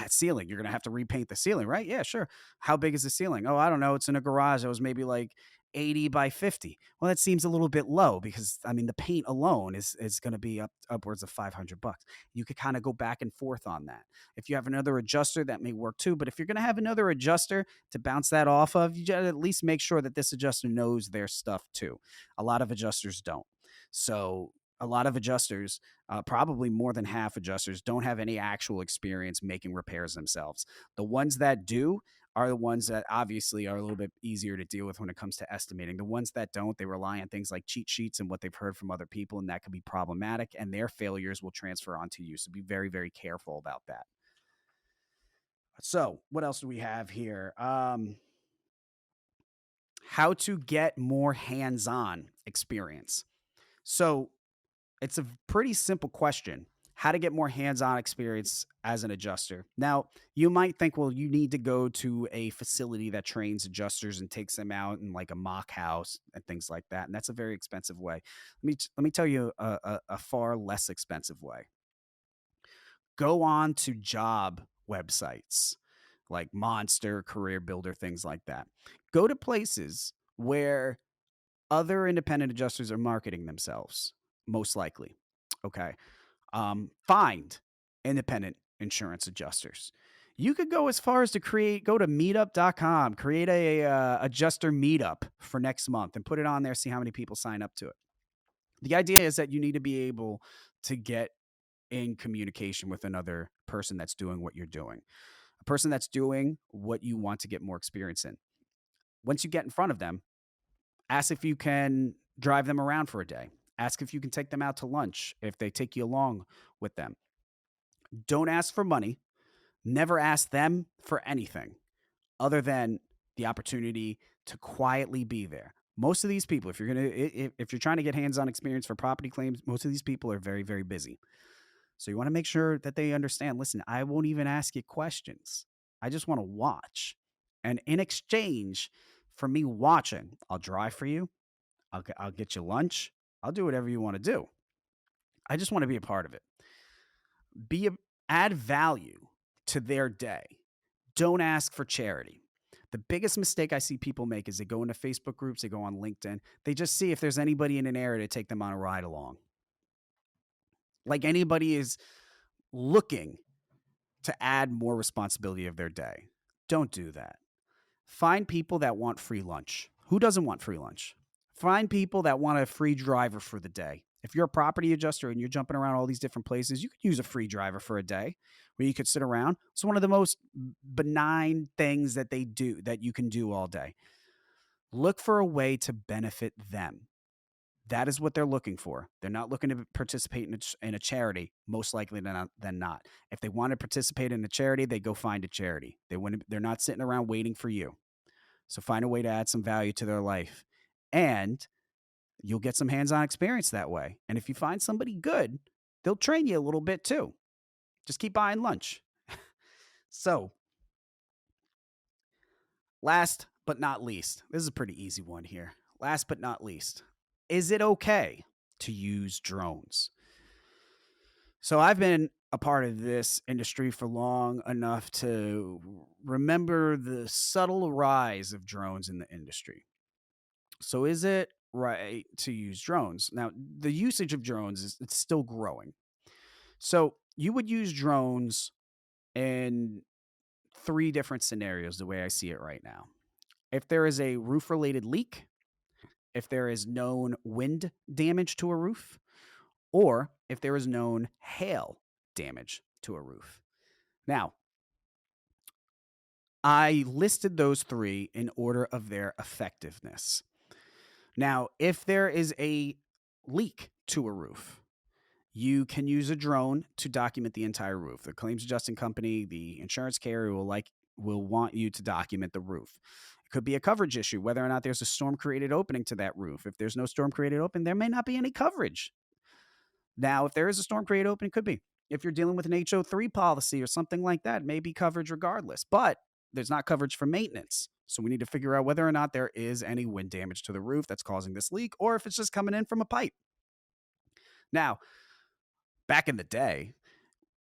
Speaker 2: ceiling? You're gonna have to repaint the ceiling, right? Yeah, sure. How big is the ceiling? Oh, I don't know. It's in a garage. It was maybe like 80 by 50. Well, that seems a little bit low because I mean the paint alone is going to be upwards of $500. You could kind of go back and forth on that. If you have another adjuster, that may work too. But if you're going to have another adjuster to bounce that off of, you gotta at least make sure that this adjuster knows their stuff too. A lot of adjusters don't. So a lot of adjusters, probably more than half adjusters, don't have any actual experience making repairs themselves. The ones that do are the ones that obviously are a little bit easier to deal with when it comes to estimating. The ones that don't, they rely on things like cheat sheets and what they've heard from other people, and that can be problematic, and their failures will transfer onto you. So be very, very careful about that. So, what else do we have here? How to get more hands on experience. So, it's a pretty simple question. How to get more hands-on experience as an adjuster. Now, you might think, well, you need to go to a facility that trains adjusters and takes them out in like a mock house and things like that, and that's a very expensive way. Let me tell you a far less expensive way. Go on to job websites like Monster, Career Builder, things like that. Go to places where other independent adjusters are marketing themselves, most likely. Okay. Find independent insurance adjusters. You could go as far as to go to meetup.com, create a adjuster meetup for next month and put it on there, see how many people sign up to it. The idea is that you need to be able to get in communication with another person that's doing what you're doing, a person that's doing what you want to get more experience in. Once you get in front of them, ask if you can drive them around for a day. Ask if you can take them out to lunch if they take you along with them. Don't ask for money. Never ask them for anything other than the opportunity to quietly be there. Most of these people, if you're trying to get hands-on experience for property claims, most of these people are very, very busy. So you want to make sure that they understand, listen, I won't even ask you questions. I just want to watch. And in exchange for me watching, I'll drive for you. I'll get you lunch. I'll do whatever you want to do. I just want to be a part of it. Add value to their day. Don't ask for charity. The biggest mistake I see people make is they go into Facebook groups, they go on LinkedIn, they just see if there's anybody in an area to take them on a ride along. Like anybody is looking to add more responsibility of their day. Don't do that. Find people that want free lunch. Who doesn't want free lunch? Find people that want a free driver for the day. If you're a property adjuster and you're jumping around all these different places, you could use a free driver for a day where you could sit around. It's one of the most benign things that they do that you can do all day. Look for a way to benefit them. That is what they're looking for. They're not looking to participate in a charity, most likely than not. If they want to participate in a charity, they go find a charity. They're not sitting around waiting for you. So find a way to add some value to their life. And you'll get some hands-on experience that way. And if you find somebody good, they'll train you a little bit too. Just keep buying lunch. So, last but not least, this is a pretty easy one here. Last but not least, is it okay to use drones? So I've been a part of this industry for long enough to remember the subtle rise of drones in the industry. So is it right to use drones? Now, the usage of drones it's still growing. So you would use drones in three different scenarios the way I see it right now. If there is a roof related leak, if there is known wind damage to a roof, or if there is known hail damage to a roof. Now, I listed those three in order of their effectiveness. Now, if there is a leak to a roof, you can use a drone to document the entire roof. The claims adjusting company, the insurance carrier will want you to document the roof. It could be a coverage issue, whether or not there's a storm created opening to that roof. If there's no storm created opening, there may not be any coverage. Now, if there is a storm created opening, it could be. If you're dealing with an HO3 policy or something like that, maybe coverage regardless. But there's not coverage for maintenance. So we need to figure out whether or not there is any wind damage to the roof that's causing this leak, or if it's just coming in from a pipe. Now, back in the day,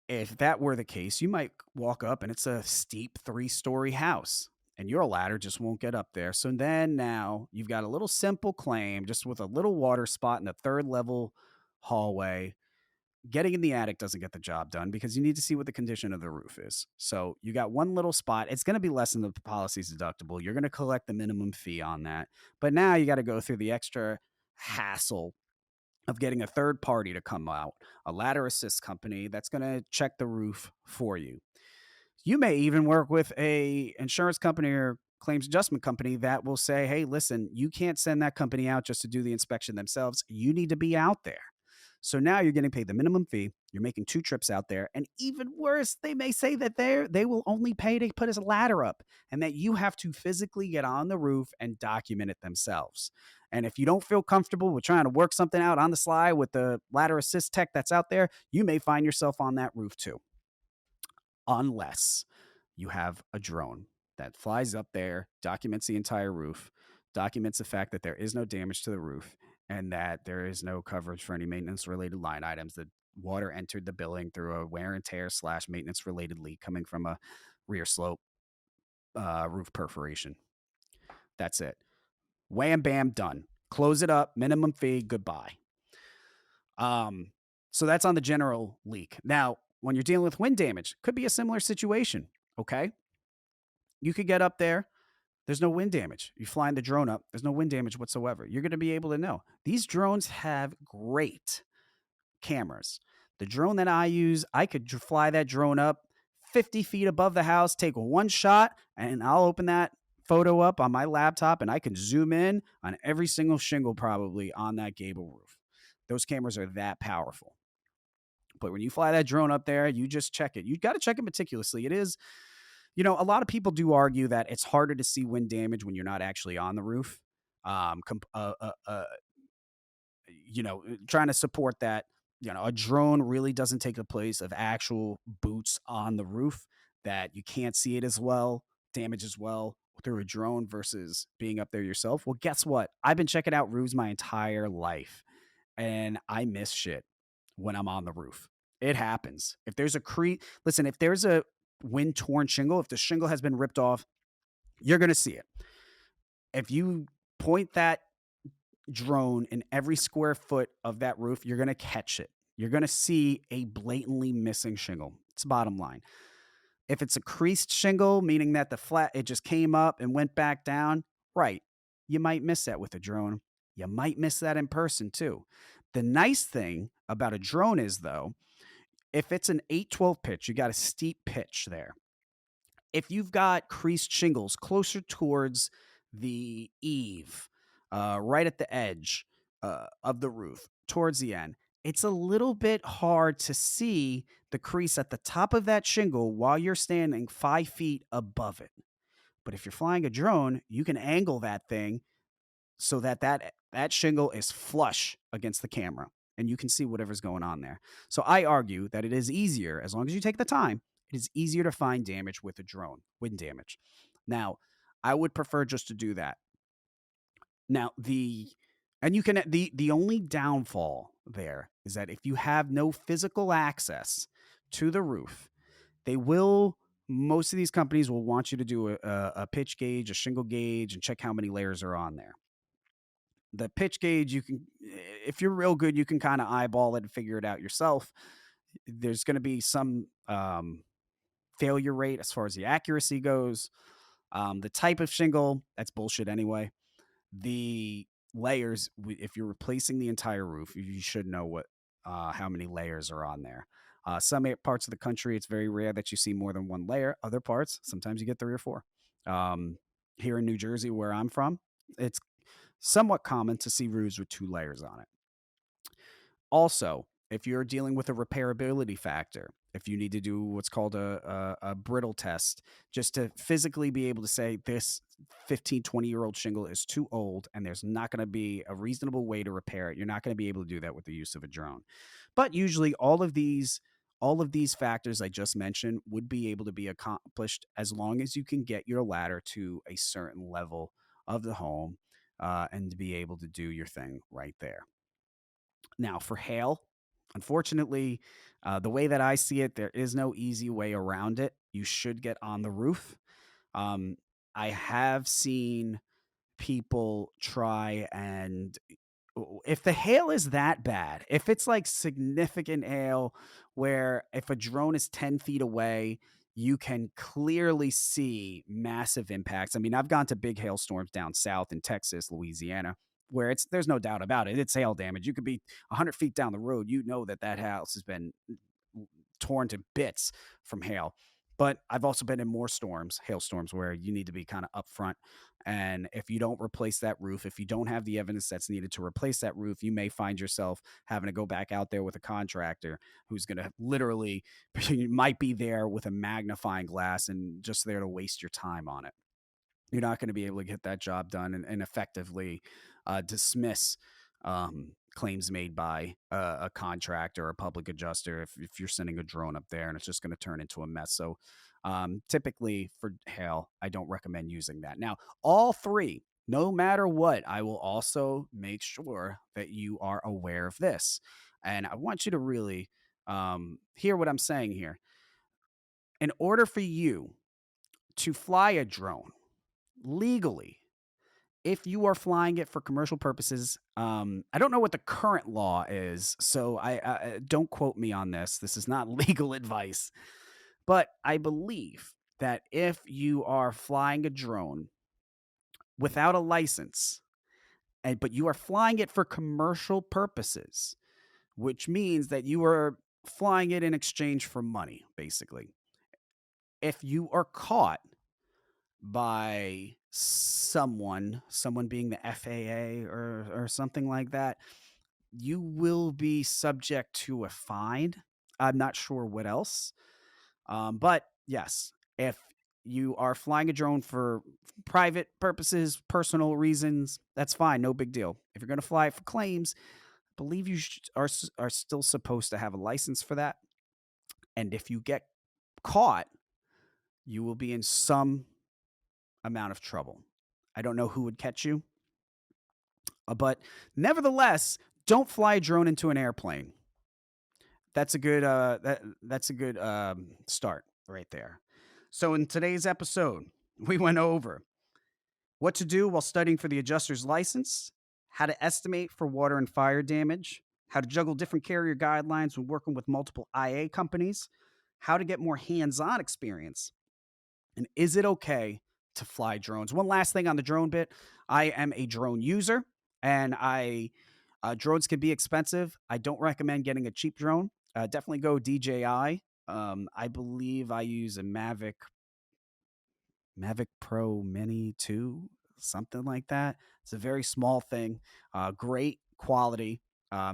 Speaker 2: if that were the case, you might walk up and it's a steep 3-story house and your ladder just won't get up there. So then now you've got a little simple claim just with a little water spot in the 3rd level hallway. Getting in the attic doesn't get the job done because you need to see what the condition of the roof is. So you got one little spot. It's going to be less than the policy's deductible. You're going to collect the minimum fee on that. But now you got to go through the extra hassle of getting a third party to come out, a ladder assist company that's going to check the roof for you. You may even work with a insurance company or claims adjustment company that will say, hey, listen, you can't send that company out just to do the inspection themselves. You need to be out there. So now you're getting paid the minimum fee. You're making 2 trips out there. And even worse, they may say that they will only pay to put a ladder up and that you have to physically get on the roof and document it themselves. And if you don't feel comfortable with trying to work something out on the sly with the ladder assist tech that's out there, you may find yourself on that roof too. Unless you have a drone that flies up there, documents the entire roof, documents the fact that there is no damage to the roof, and that there is no coverage for any maintenance related line items. The water entered the building through a wear and tear / maintenance related leak coming from a rear slope roof perforation. That's it. Wham, bam, done. Close it up, minimum fee, goodbye. So that's on the general leak. Now, when you're dealing with wind damage, could be a similar situation, okay? You could get up there. There's no wind damage. You flying the drone up. There's no wind damage whatsoever. You're going to be able to know. These drones have great cameras. The drone that I use, I could fly that drone up 50 feet above the house, take one shot, and I'll open that photo up on my laptop and I can zoom in on every single shingle probably on that gable roof. Those cameras are that powerful. But when you fly that drone up there, you just check it. You got to check it meticulously. It is, a lot of people do argue that it's harder to see wind damage when you're not actually on the roof. Trying to support that, a drone really doesn't take the place of actual boots on the roof, that you can't see it as well, damage as well through a drone versus being up there yourself. Well, guess what? I've been checking out roofs my entire life and I miss shit when I'm on the roof. It happens. If there's if there's a wind torn shingle, if the shingle has been ripped off, you're going to see it. If you point that drone in every square foot of that roof, you're going to catch it. You're going to see a blatantly missing shingle. It's the bottom line. If it's a creased shingle, meaning that it just came up and went back down, right, you might miss that with a drone. You might miss that in person too. The nice thing about a drone is, though, if it's an 8/12 pitch, you got a steep pitch there. If you've got creased shingles closer towards the eave, right at the edge of the roof, towards the end, it's a little bit hard to see the crease at the top of that shingle while you're standing 5 feet above it. But if you're flying a drone, you can angle that thing so that shingle is flush against the camera and you can see whatever's going on there. So I argue that it is easier, as long as you take the time, it is easier to find damage with a drone, wind damage. Now, I would prefer just to do that. Now, the only downfall there is that if you have no physical access to the roof, most of these companies will want you to do a pitch gauge, a shingle gauge, and check how many layers are on there. The pitch gauge, if you're real good, you can kind of eyeball it and figure it out yourself. There's going to be some failure rate as far as the accuracy goes. The type of shingle, that's bullshit anyway. The layers, if you're replacing the entire roof, you should know what how many layers are on there. Some parts of the country, it's very rare that you see more than one layer. Other parts, sometimes you get 3 or 4. Here in New Jersey, where I'm from, it's somewhat common to see roofs with 2 layers on it. Also, if you're dealing with a repairability factor, if you need to do what's called a brittle test, just to physically be able to say this 15, 20-year-old shingle is too old and there's not going to be a reasonable way to repair it, you're not going to be able to do that with the use of a drone. But usually all of these factors I just mentioned would be able to be accomplished as long as you can get your ladder to a certain level of the home, and to be able to do your thing right there. Now, for hail, unfortunately, the way that I see it, there is no easy way around it. You should get on the roof. Um, I have seen people try and if the hail is that bad, if it's like significant hail where if a drone is 10 feet away, you can clearly see massive impacts. I mean, I've gone to big hailstorms down south in Texas, Louisiana, where there's no doubt about it. It's hail damage. You could be 100 feet down the road. You know that house has been torn to bits from hail. But I've also been in more hailstorms, where you need to be kind of upfront. And if you don't replace that roof, if you don't have the evidence that's needed to replace that roof, you may find yourself having to go back out there with a contractor who's going to literally might be there with a magnifying glass and just there to waste your time on it. You're not going to be able to get that job done and effectively dismiss claims made by a contractor or a public adjuster if you're sending a drone up there and it's just going to turn into a mess. So typically for hail, I don't recommend using that. Now, all 3, no matter what, I will also make sure that you are aware of this. And I want you to really hear what I'm saying here. In order for you to fly a drone legally, if you are flying it for commercial purposes, I don't know what the current law is, so I don't quote me on this. This is not legal advice, but I believe that if you are flying a drone without a license, but you are flying it for commercial purposes, which means that you are flying it in exchange for money, basically. If you are caught by someone being the FAA or something like that, you will be subject to a fine. I'm not sure what else. But yes, if you are flying a drone for private purposes, personal reasons, that's fine. No big deal. If you're going to fly it for claims, I believe you are still supposed to have a license for that. And if you get caught, you will be in some amount of trouble. I don't know who would catch you, but nevertheless, don't fly a drone into an airplane. That's a good that's a good start right there. So in today's episode, we went over what to do while studying for the adjuster's license, how to estimate for water and fire damage, how to juggle different carrier guidelines when working with multiple IA companies, how to get more hands-on experience, and is it okay to fly drones? One last thing on the drone bit. I am a drone user, and drones can be expensive. I don't recommend getting a cheap drone. Definitely go DJI. I believe I use a Mavic Pro Mini 2, something like that. It's a very small thing. Great quality,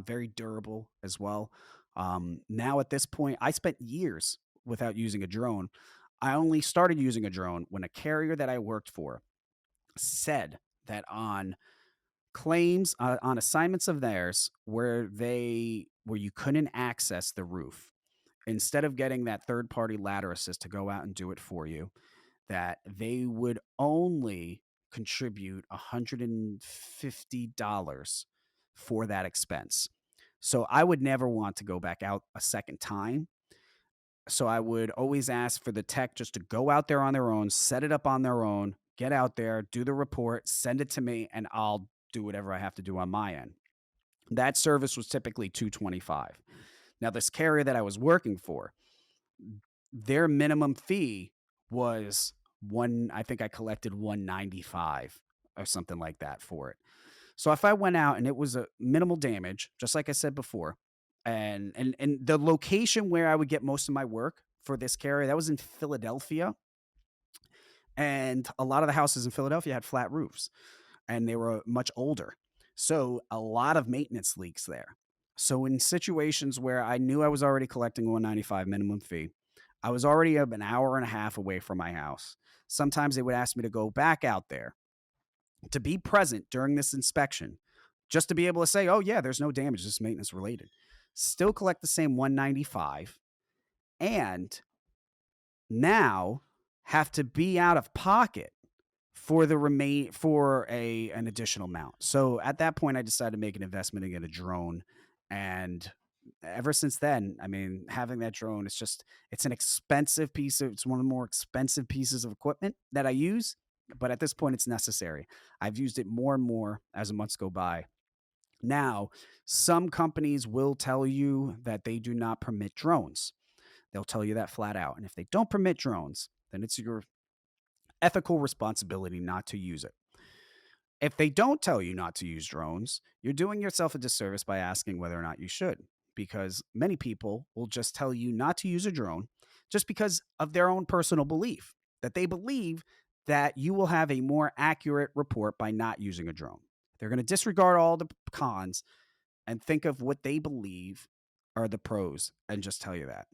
Speaker 2: very durable as well. Now at this point, I spent years without using a drone. I only started using a drone when a carrier that I worked for said that on claims, on assignments of theirs where you couldn't access the roof, instead of getting that third party ladder assist to go out and do it for you, that they would only contribute $150 for that expense. So I would never want to go back out a second time. So I would always ask for the tech just to go out there on their own, set it up on their own, get out there, do the report, send it to me, and I'll do whatever I have to do on my end. That service was typically $225. Now, this carrier that I was working for, their minimum fee was I think I collected $195 or something like that for it. So if I went out and it was a minimal damage, just like I said before, And the location where I would get most of my work for this carrier, that was in Philadelphia. And a lot of the houses in Philadelphia had flat roofs and they were much older. So a lot of maintenance leaks there. So in situations where I knew I was already collecting 195 minimum fee, I was already an hour and a half away from my house. Sometimes they would ask me to go back out there to be present during this inspection, just to be able to say, oh yeah, there's no damage, this is maintenance related. Still collect the same 195 and now have to be out of pocket for an additional amount. So at that point, I decided to make an investment and get a drone. And ever since then, I mean, having that drone, it's an expensive it's one of the more expensive pieces of equipment that I use. But at this point, it's necessary. I've used it more and more as the months go by. Now, some companies will tell you that they do not permit drones. They'll tell you that flat out. And if they don't permit drones, then it's your ethical responsibility not to use it. If they don't tell you not to use drones, you're doing yourself a disservice by asking whether or not you should, because many people will just tell you not to use a drone just because of their own personal belief, that they believe that you will have a more accurate report by not using a drone. They're going to disregard all the cons and think of what they believe are the pros and just tell you that.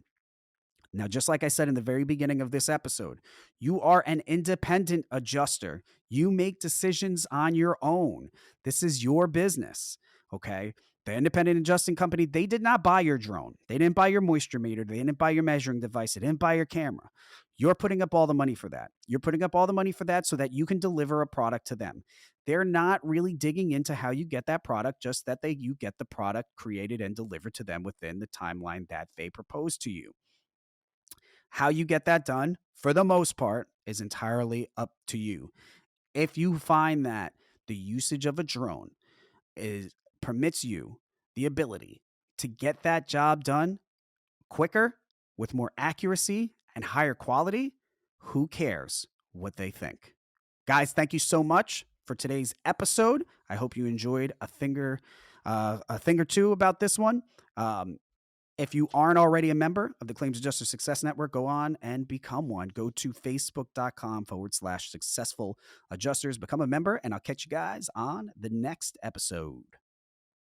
Speaker 2: Now, just like I said in the very beginning of this episode, you are an independent adjuster. You make decisions on your own. This is your business, okay? The independent adjusting company, they did not buy your drone. They didn't buy your moisture meter. They didn't buy your measuring device. They didn't buy your camera. You're putting up all the money for that. You're putting up all the money for that so that you can deliver a product to them. They're not really digging into how you get that product, just that you get the product created and delivered to them within the timeline that they propose to you. How you get that done, for the most part, is entirely up to you. If you find that the usage of a drone permits you the ability to get that job done quicker, with more accuracy and higher quality, who cares what they think? Guys, thank you so much for today's episode. I hope you enjoyed a thing or two about this one. If you aren't already a member of the Claims Adjuster Success Network, go on and become one. Go to facebook.com/successful adjusters. Become a member, and I'll catch you guys on the next episode.